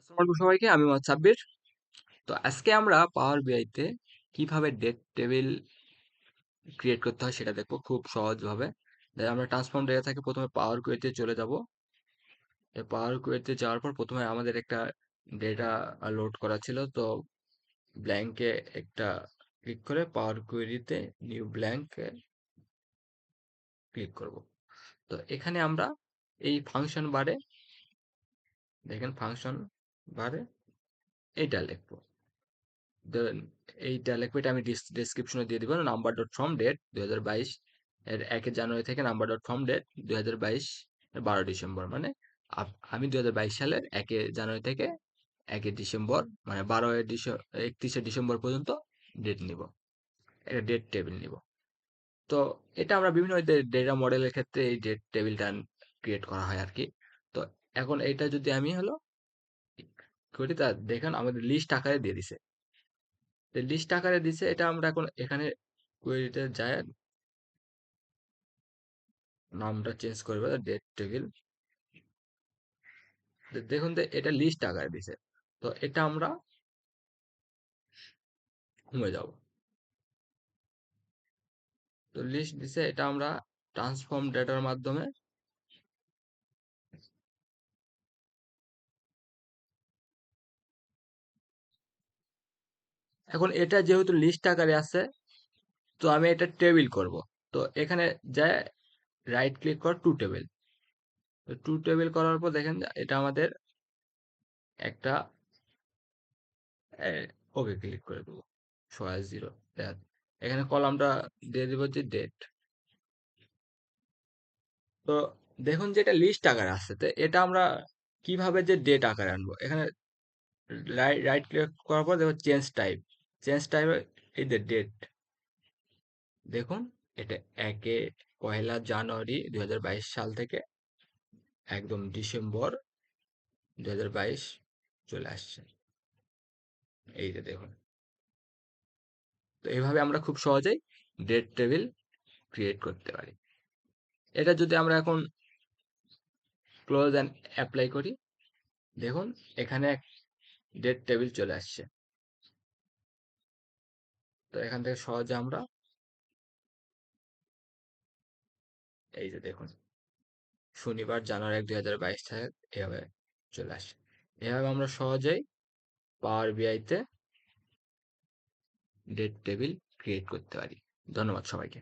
আসসালামু আলাইকুম সবাইকে, আমি মোহাম্মদ সাব্বির। তো আজকে আমরা পাওয়ার বিআইতে কিভাবে ডেট টেবিল ক্রিয়েট করতে হয় সেটা দেখবো খুব সহজভাবে। আমরা ট্রান্সফর্ম ডেটা থেকে প্রথমে পাওয়ার কোয়েরিতে চলে যাব। পাওয়ার কোয়েরিতে যাওয়ার পর প্রথমে আমাদের একটা ডেটা লোড করা ছিল, তো ব্ল্যাঙ্কে একটা ক্লিক করে পাওয়ার কোয়েরিতে নিউ ব্ল্যাঙ্কে ক্লিক করব। তো এখানে আমরা এই ফাংশন বারে দেখেন, ফাংশন বারে এইটা লিখবো। ধরেন এইটা লিখবো, এটা আমি ডেসক্রিপশনে দিয়ে দিব। নাম্বার ডট ফ্রম ডেট 2022 এর 1 জানুয়ারি থেকে নাম্বার ডট ফ্রম ডেট 2022 এর 12 ডিসেম্বর, মানে আমি 2022 সালের 1 জানুয়ারি থেকে 1 ডিসেম্বর, মানে 31শে ডিসেম্বর পর্যন্ত ডেট নিব, একটা ডেট টেবিল নিব। তো এটা আমরা বিভিন্ন ডেটা মডেলের ক্ষেত্রে এই ডেট টেবিলটা ক্রিয়েট করা হয় আর কি। তো এখন এইটা যদি আমি করি, তা দেখেন আমাদের লিস্ট আকারে দিয়ে দিছে। লিস্ট আকারে দিছে, এটা আমরা এখন এখানে কোয়েরিতে যায় নামটা চেঞ্জ করবে ডেট টেবিল। দেখুন তো এটা লিস্ট আকারে দিছে। তো এটা আমরা ঘুমে যাব। তো লিস্ট দিছে, এটা আমরা ট্রান্সফর্ম ডেটার মাধ্যমে এখন এটা যেহেতু লিস্ট আকারে আছে, তো আমি এটা টেবিল করব। তো এখানে যায় রাইট ক্লিক কর টু টেবিল। টু টেবিল করার পর দেখেন যে এটা আমাদের একটা ওকে ক্লিক করে দেবো, 0 এখানে কলামটা দিয়ে দিব যে ডেট। তো দেখুন যে এটা লিস্ট আকারে আসছে, তো এটা আমরা কিভাবে যে ডেট আকারে আনবো, এখানে রাইট ক্লিক করার পর দেখো চেঞ্জ টাইপ। চেঞ্জ টাইপ এই যে ডেট, দেখুন এটা 1 জানুয়ারি 2022 সাল থেকে একদম ডিসেম্বর 2022 চলে আসছে। এই যে দেখুন, তো এইভাবে আমরা খুব সহজেই ডেট টেবিল ক্রিয়েট করতে পারি। এটা যদি আমরা এখন ক্লোজ অ্যান্ড অ্যাপ্লাই করি, দেখুন এখানে ডেট টেবিল চলে আসছে। তো এখান থেকে সহজে আমরা এই যে দেখুন শনিবার জানুয়ারি 1 2022 থেকে এভাবে চলে আসে। এভাবে আমরা সহজেই পাওয়ার বিআইতে ডেট টেবিল ক্রিয়েট করতে পারি। ধন্যবাদ সবাইকে।